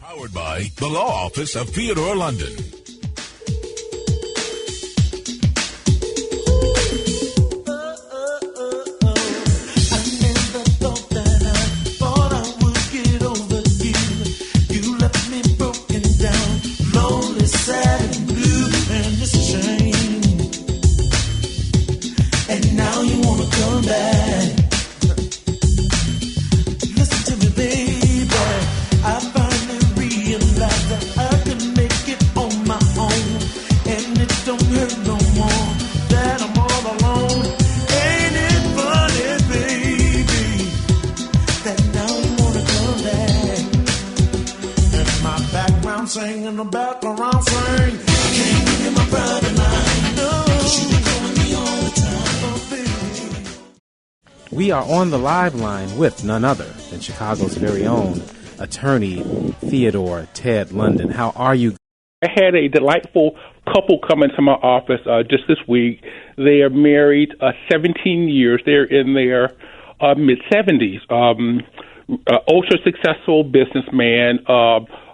Powered by the Law Office of Theodore London. We are on the live line with none other than Chicago's very own attorney, Theodore Ted London. How are you? I had a delightful couple come into my office just this week. They are married 17 years. They're in their mid-70s. Ultra successful businessman.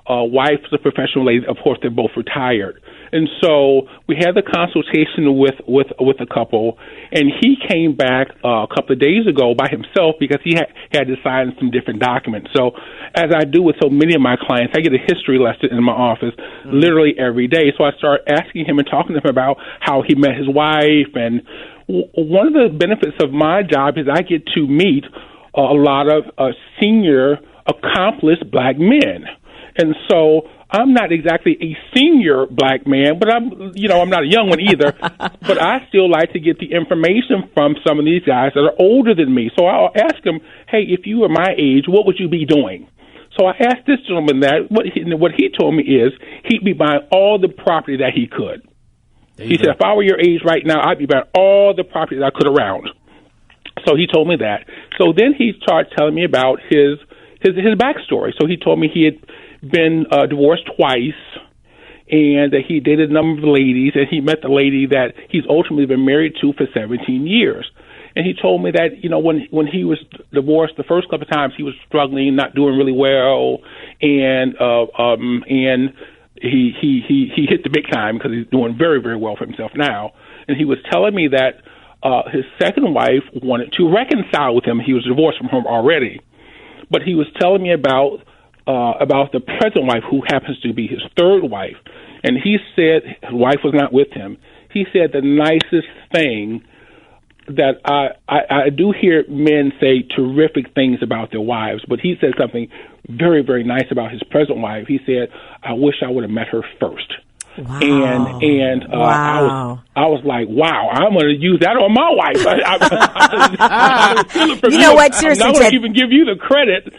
Wife is a professional lady. Of course, they're both retired. And so we had the consultation with a couple, and he came back a couple of days ago by himself because he had to sign some different documents. So as I do with so many of my clients, I get a history lesson in my office literally every day. So I start asking him and talking to him about how he met his wife. And one of the benefits of my job is I get to meet a lot of senior, accomplished black men. And so I'm not exactly a senior black man, but I'm not a young one either. But I still like to get the information from some of these guys that are older than me. So I'll ask them, hey, if you were my age, what would you be doing? So I asked this gentleman that. What he told me is he'd be buying all the property that he could. He said, if I were your age right now, I'd be buying all the property that I could around. So he told me that. So then he started telling me about his backstory. So he told me he had been divorced twice, and that he dated a number of ladies, and he met the lady that he's ultimately been married to for 17 years. And he told me that, when he was divorced the first couple of times, he was struggling, not doing really well, and he hit the big time because he's doing very, very well for himself now. And he was telling me that his second wife wanted to reconcile with him. He was divorced from her already. But he was telling me about the present wife, who happens to be his third wife. And he said his wife was not with him. He said the nicest thing that I do hear men say terrific things about their wives, but he said something very, very nice about his present wife. He said, I wish I would have met her first. Wow. And wow. I was like, wow, I'm going to use that on my wife. You know what? Seriously, I'm not going to even give you the credit.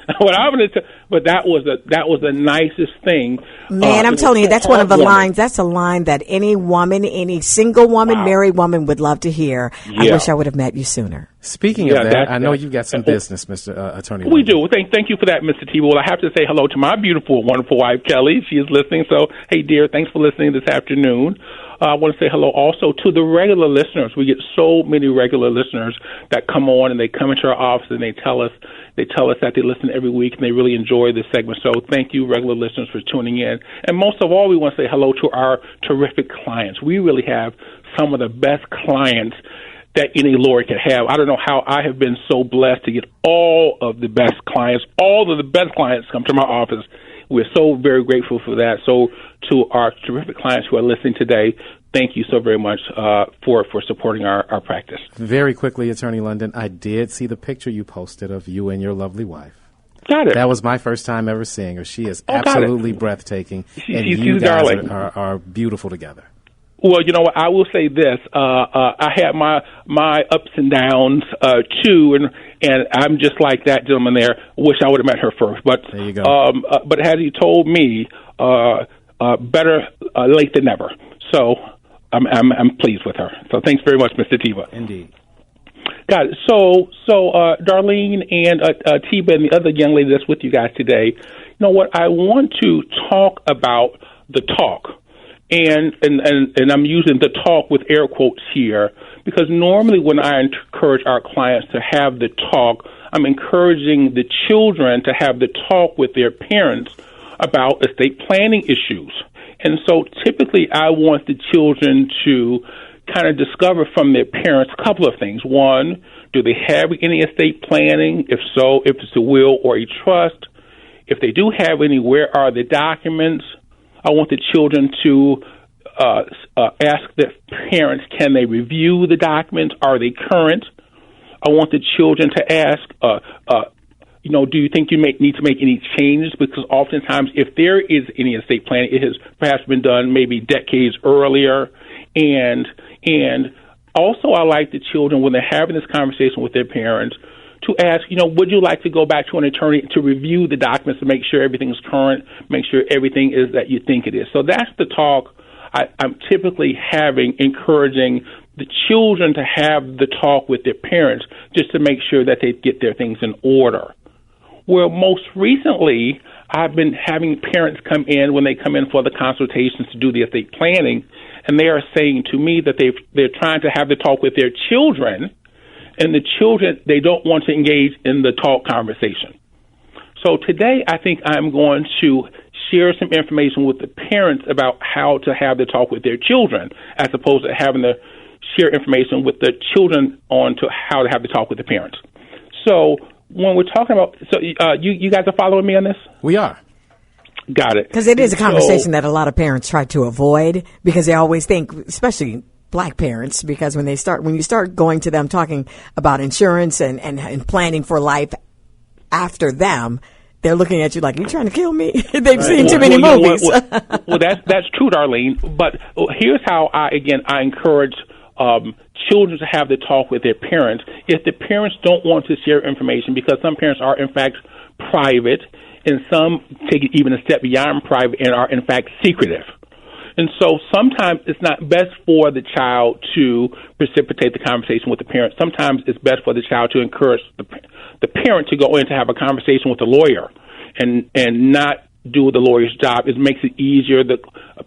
But that was the nicest thing. Man, I'm telling you, that's one of the lines. That's a line that any woman, any single woman, married woman would love to hear. Yeah. I wish I would have met you sooner. Speaking of that, I know you've got some business, Mr. Attorney. We do. Thank you for that, Mr. T. Well, I have to say hello to my beautiful, wonderful wife, Kelly. She is listening. So, hey, dear, thanks for listening this afternoon. I want to say hello also to the regular listeners. We get so many regular listeners that come on and they come into our office and they tell us that they listen every week and they really enjoy this segment. So thank you, regular listeners, for tuning in. And most of all, we want to say hello to our terrific clients. We really have some of the best clients that any lawyer could have. I don't know how I have been so blessed to get all of the best clients. All of the best clients come to my office. We're so very grateful for that. So to our terrific clients who are listening today, thank you so very much for supporting our practice. Very quickly, Attorney London, I did see the picture you posted of you and your lovely wife. Got it. That was my first time ever seeing her. She is absolutely breathtaking, and you guys are beautiful together. Well, you know what? I will say this. I had my ups and downs, too, and I'm just like that gentleman there. Wish I would have met her first. But there you go. But as he told me, better late than never. So I'm pleased with her. So thanks very much, Mr. Teva. Indeed. Got it. So Darlene and Teba and the other young lady that's with you guys today, you know what? I want to talk about the talk. And I'm using the talk with air quotes here because normally when I encourage our clients to have the talk, I'm encouraging the children to have the talk with their parents about estate planning issues. And so typically I want the children to kind of discover from their parents a couple of things. One, do they have any estate planning? If so, if it's a will or a trust. If they do have any, where are the documents? I want the children to ask their parents, can they review the documents? Are they current? I want the children to ask, do you think you need to make any changes? Because oftentimes, if there is any estate planning, it has perhaps been done maybe decades earlier. And also, I like the children, when they're having this conversation with their parents, to ask, would you like to go back to an attorney to review the documents to make sure everything is current, make sure everything is that you think it is? So that's the talk I'm typically encouraging the children to have the talk with their parents just to make sure that they get their things in order. Well, most recently, I've been having parents come in when they come in for the consultations to do the estate planning, and they are saying to me that they're trying to have the talk with their children, and the children, they don't want to engage in the talk conversation. So today, I think I'm going to share some information with the parents about how to have the talk with their children, as opposed to having to share information with the children on to how to have the talk with the parents. So when we're talking about, you guys are following me on this? We are. Got it. Because it is a conversation that a lot of parents try to avoid because they always think, especially Black parents, because when you start going to them talking about insurance and planning for life after them, they're looking at you like, you're trying to kill me. They've seen too many movies. Well, that's true, Darlene. But here's how I encourage children to have the talk with their parents. If the parents don't want to share information, because some parents are, in fact, private, and some take it even a step beyond private and are, in fact, secretive. And so sometimes it's not best for the child to precipitate the conversation with the parent. Sometimes it's best for the child to encourage the parent to go in to have a conversation with the lawyer and not do the lawyer's job. It makes it easier. The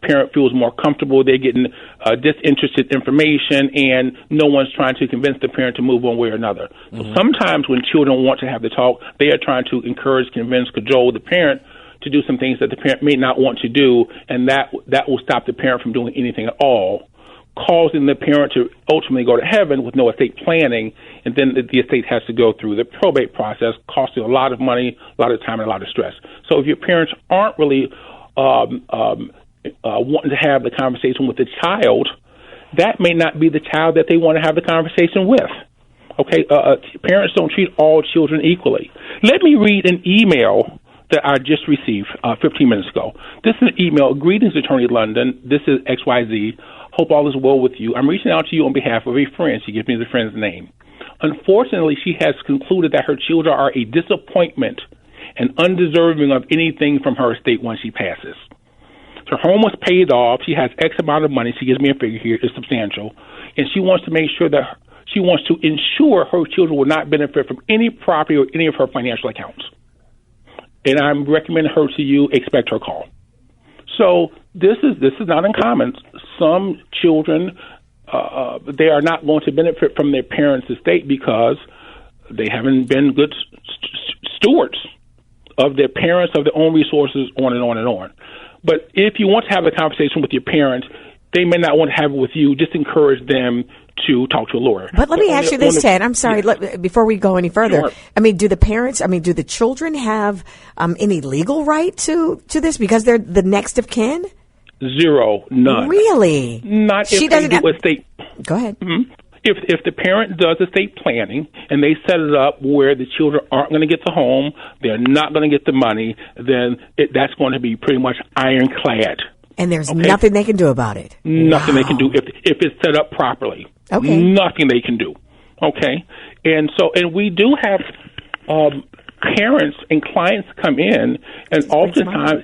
parent feels more comfortable. They're getting disinterested information, and no one's trying to convince the parent to move one way or another. Mm-hmm. So sometimes when children want to have the talk, they are trying to encourage, convince, cajole the parent to do some things that the parent may not want to do, and that will stop the parent from doing anything at all, causing the parent to ultimately go to heaven with no estate planning, and then the estate has to go through the probate process, costing a lot of money, a lot of time, and a lot of stress. So if your parents aren't really wanting to have the conversation with the child, that may not be the child that they want to have the conversation with. Okay, parents don't treat all children equally. Let me read an email that I just received 15 minutes ago. This is an email. Greetings, Attorney London. This is XYZ. Hope all is well with you. I'm reaching out to you on behalf of a friend. She gives me the friend's name. Unfortunately, she has concluded that her children are a disappointment and undeserving of anything from her estate once she passes. Her home was paid off. She has X amount of money. She gives me a figure here. It's substantial. And she wants to make sure that she wants to ensure her children will not benefit from any property or any of her financial accounts. And I'm recommending her to you. Expect her call. So this is not uncommon. Some children, they are not going to benefit from their parents' estate because they haven't been good stewards of their parents, of their own resources, on and on and on. But if you want to have a conversation with your parents, they may not want to have it with you. Just encourage them to talk to a lawyer. But let me ask you this, Ted. I'm sorry. Before we go any further, sure. I mean, do the children have any legal right to this because they're the next of kin? Zero, none. Really? Not if they do estate. Go ahead. Mm-hmm. If the parent does estate planning and they set it up where the children aren't going to get the home, they're not going to get the money, then that's going to be pretty much ironclad. And there's nothing they can do about it. Nothing they can do if it's set up properly. Okay. Nothing they can do. Okay. And we do have parents and clients come in, and oftentimes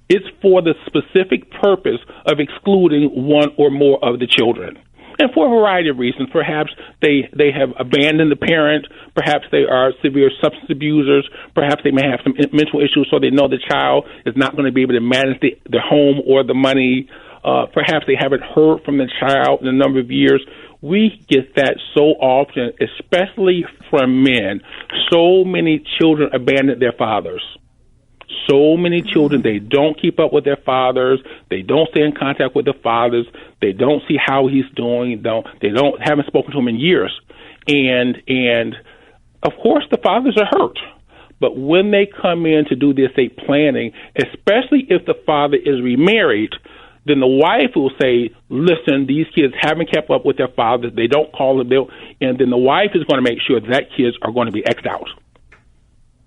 it's for the specific purpose of excluding one or more of the children. And for a variety of reasons. Perhaps they have abandoned the parent. Perhaps they are severe substance abusers. Perhaps they may have some mental issues, so they know the child is not going to be able to manage the home or the money. Perhaps they haven't heard from the child in a number of years. We get that so often, especially from men. So many children abandon their fathers. So many children, they don't keep up with their fathers. They don't stay in contact with their fathers. They don't see how he's doing. Haven't spoken to him in years. And of course, the fathers are hurt. But when they come in to do the estate planning, especially if the father is remarried, then the wife will say, listen, these kids haven't kept up with their fathers. They don't call them. And then the wife is going to make sure that kids are going to be X'd out.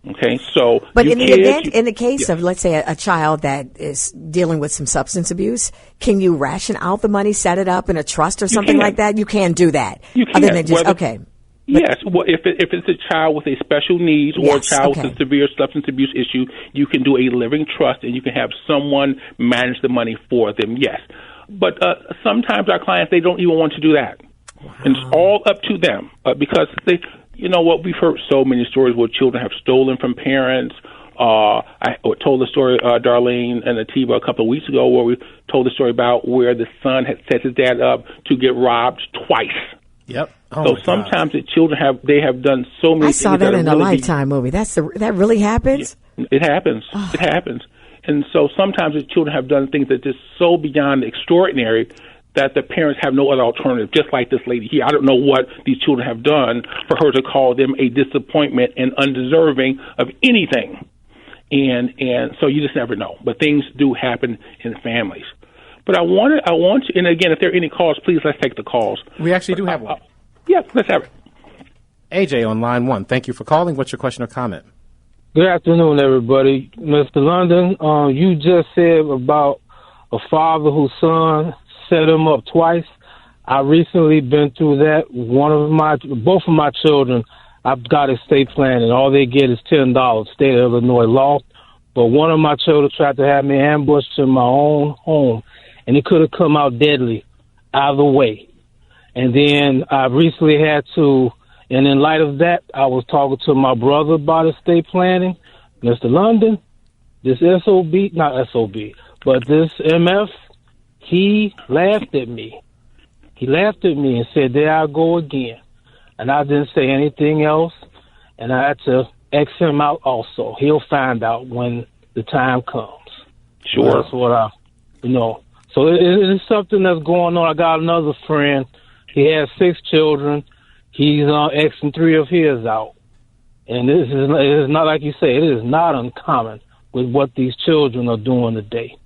Okay, so but in the case of, let's say, a child that is dealing with some substance abuse, can you ration out the money, set it up in a trust or something like that? You can do that. You can. Other than just okay. Yes, well, if it's a child with a special needs or a child with a severe substance abuse issue, you can do a living trust and you can have someone manage the money for them. Yes, but sometimes our clients, they don't even want to do that, and it's all up to them because they. You know what? We've heard so many stories where children have stolen from parents. I told the story, Darlene and Ativa, a couple of weeks ago, where we told the story about where the son had set his dad up to get robbed twice. Yep. So sometimes the children have done so many. I saw that in a Lifetime movie. That really happens. It happens. Oh. It happens. And so sometimes the children have done things that just so beyond extraordinary that the parents have no other alternative, just like this lady here. I don't know what these children have done for her to call them a disappointment and undeserving of anything. And so you just never know. But things do happen in families. But I want to, and again, if there are any calls, please let's take the calls. We actually do have one. Yeah, let's have it. AJ on line 1. Thank you for calling. What's your question or comment? Good afternoon, everybody. Mr. London, you just said about a father whose son set him up twice. I recently been through that. Both of my children, I've got estate planning. All they get is $10, state of Illinois law. But one of my children tried to have me ambushed in my own home, and it could have come out deadly either way. And then I recently had to, and in light of that, I was talking to my brother about estate planning. Mr. London, this this MF, he laughed at me. He laughed at me and said, there I go again. And I didn't say anything else, and I had to X him out also. He'll find out when the time comes. Sure. That's what So it's something that's going on. I got another friend. He has 6 children. He's Xing 3 of his out. And it is not, like you say, it is not uncommon with what these children are doing today.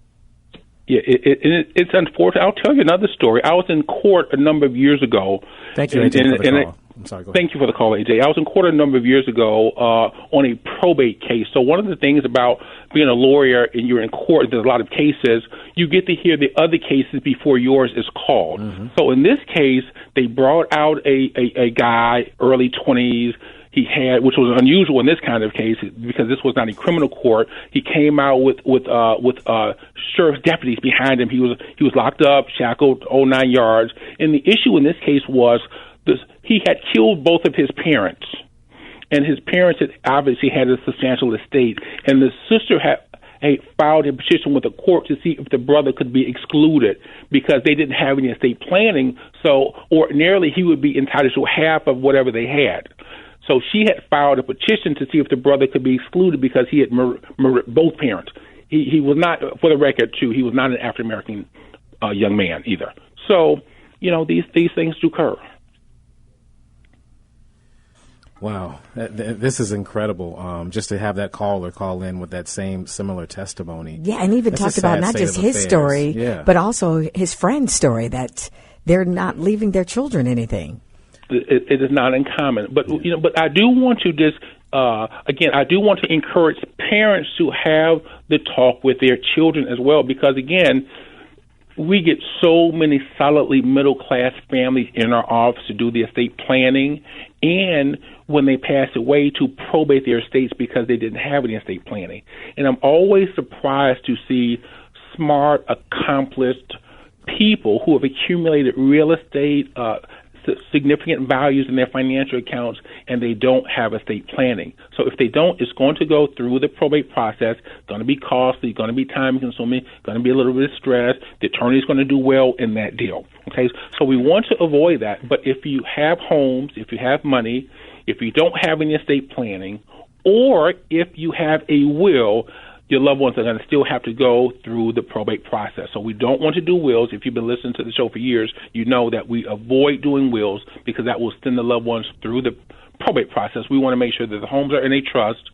Yeah, it's unfortunate. I'll tell you another story. I was in court a number of years ago. Thank you, AJ, for the call. I'm sorry, go ahead. Thank you for the call, AJ. I was in court a number of years ago on a probate case. So one of the things about being a lawyer and you're in court, there's a lot of cases, you get to hear the other cases before yours is called. Mm-hmm. So in this case, they brought out a guy, early 20s, he had, which was unusual in this kind of case because this was not a criminal court. He came out with sheriff's deputies behind him. He was locked up, shackled, 9 yards. And the issue in this case was he had killed both of his parents, and his parents had obviously had a substantial estate. And the sister had filed a petition with the court to see if the brother could be excluded because they didn't have any estate planning. So ordinarily he would be entitled to half of whatever they had. So she had filed a petition to see if the brother could be excluded because he had murdered both parents. He was not, for the record, too, he was not an African-American young man either. So, these things do occur. Wow. This is incredible, just to have that caller call in with that similar testimony. Yeah, and even talked about not just his story, but also his friend's story, that they're not leaving their children anything. It is not uncommon, but but I do want to I do want to encourage parents to have the talk with their children as well, because again, we get so many solidly middle class families in our office to do the estate planning, and when they pass away, to probate their estates because they didn't have any estate planning. And I'm always surprised to see smart, accomplished people who have accumulated real estate, significant values in their financial accounts, and they don't have estate planning. So if they don't, it's going to go through the probate process, going to be costly, going to be time consuming, going to be a little bit of stress. The attorney is going to do well in that deal. Okay, so we want to avoid that. But if you have homes, if you have money, if you don't have any estate planning, or if you have a will, your loved ones are going to still have to go through the probate process. So we don't want to do wills. If you've been listening to the show for years, you know that we avoid doing wills because that will send the loved ones through the probate process. We want to make sure that the homes are in a trust,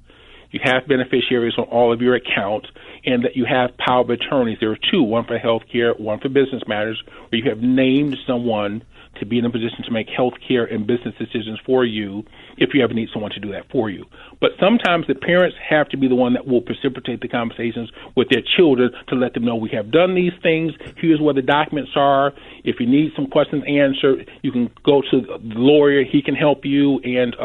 you have beneficiaries on all of your accounts, and that you have power of attorneys. There are two, one for health care, one for business matters, where you have named someone to be in a position to make health care and business decisions for you if you ever need someone to do that for you. But sometimes the parents have to be the one that will precipitate the conversations with their children to let them know we have done these things. Here's where the documents are. If you need some questions answered, you can go to the lawyer. He can help you. And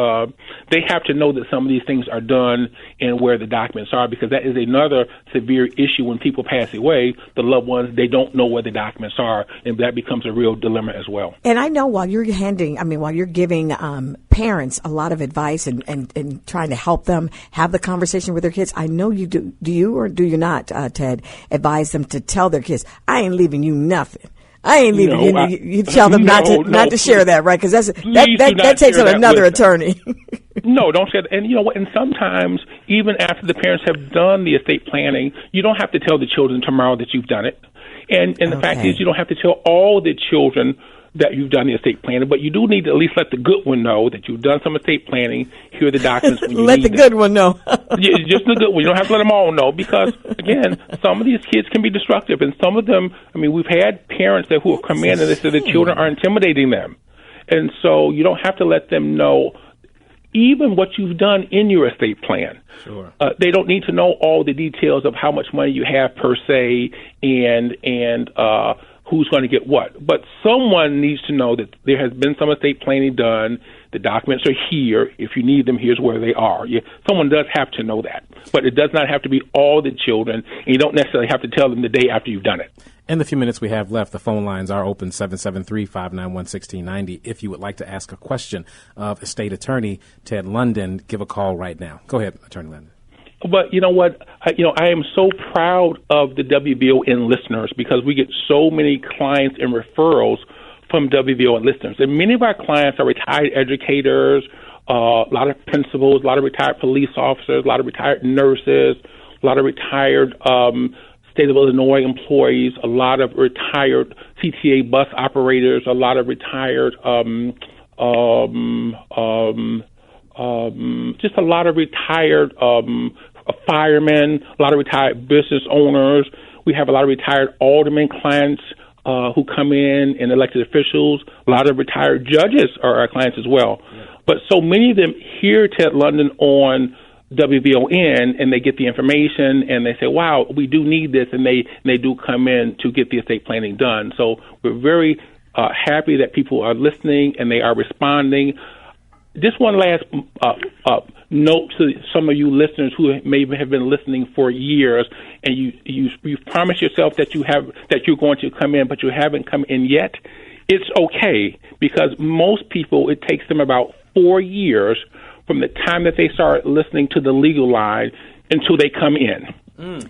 they have to know that some of these things are done and where the documents are, because that is another severe issue when people pass away. The loved ones, they don't know where the documents are, and that becomes a real dilemma as well. And I know while you're giving parents a lot of advice and trying to help them have the conversation with their kids, I know you do. Do you or do you not, Ted, advise them to tell their kids, I ain't leaving you nothing? I ain't leaving you. You tell them not to share that, right? Because that takes on another attorney. No, don't say that. And you know what? And sometimes, even after the parents have done the estate planning, you don't have to tell the children tomorrow that you've done it. And the fact is, you don't have to tell all the children that you've done the estate planning, but you do need to at least let the good one know that you've done some estate planning. Here are the documents when you let the good one know. Yeah, just the good one. You don't have to let them all know, because, again, some of these kids can be destructive, and some of them, I mean, we've had parents who have come in and they said the children are intimidating them. And so you don't have to let them know even what you've done in your estate plan. Sure. They don't need to know all the details of how much money you have per se and who's going to get what. But someone needs to know that there has been some estate planning done. The documents are here. If you need them, here's where they are. Someone does have to know that. But it does not have to be all the children, and you don't necessarily have to tell them the day after you've done it. In the few minutes we have left, the phone lines are open, 773-591-1690. If you would like to ask a question of estate attorney Ted London, give a call right now. Go ahead, Attorney London. But you know what? I am so proud of the WVON listeners, because we get so many clients and referrals from WVON listeners. And many of our clients are retired educators, a lot of principals, a lot of retired police officers, a lot of retired nurses, a lot of retired State of Illinois employees, a lot of retired CTA bus operators, a lot of retired just a lot of retired firemen, a lot of retired business owners. We have a lot of retired alderman clients who come in, and elected officials. A lot of retired judges are our clients as well. Yeah. But so many of them hear Ted London on WVON, and they get the information, and they say, wow, we do need this, and they do come in to get the estate planning done. So we're very happy that people are listening, and they are responding. Just one last note to some of you listeners who may have been listening for years, and you promised yourself that you're going to come in, but you haven't come in yet. It's okay, because most people, it takes them about 4 years from the time that they start listening to the legal line until they come in.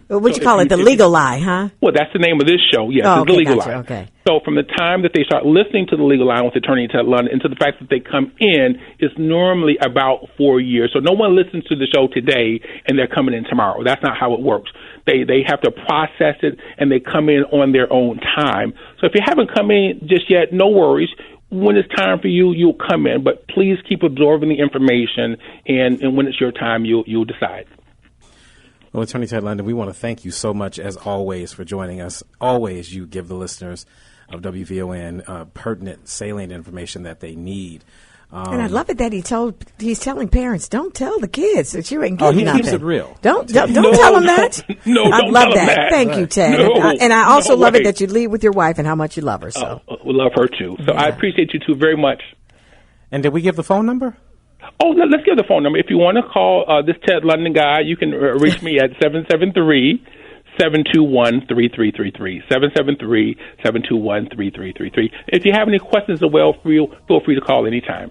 What you call it, the legal lie, huh? Well, that's the name of this show, yes, the legal gotcha, line. Okay. So from the time that they start listening to the legal line with Attorney Ted London into the fact that they come in, it's normally about 4 years. So no one listens to the show today and they're coming in tomorrow. That's not how it works. They have to process it, and they come in on their own time. So if you haven't come in just yet, no worries. When it's time for you, you'll come in. But please keep absorbing the information, and when it's your time, you'll decide. Well, Attorney Ted London, we want to thank you so much, as always, for joining us. Always you give the listeners of WVON pertinent, salient information that they need. And I love it that he's telling parents, don't tell the kids that you ain't getting nothing. He keeps it real. Don't tell them that. No, I don't love tell them that. Thank you, Ted. No, and I also love right. it that you lead with your wife and how much you love her. So we love her too. So I appreciate you two very much. And did we give the phone number? Oh, let's give the phone number. If you want to call this Ted London guy, you can reach me at 773-721-3333. 773-721-3333. If you have any questions as well, feel free to call anytime.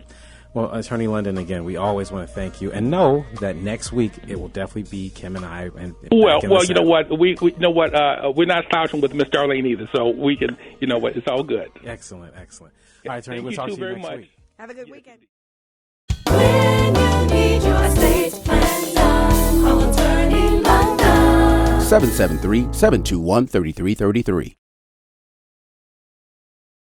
Well, Attorney London, again, we always want to thank you, and know that next week it will definitely be Kim and I. And well, you know what? We you know what? We're not slouching with Miss Darlene either, so we can. You know what? It's all good. Excellent. All right, Attorney, we'll talk to you next week. have a good weekend. When you need your estate plan done, call Attorney London. 773-721-3333.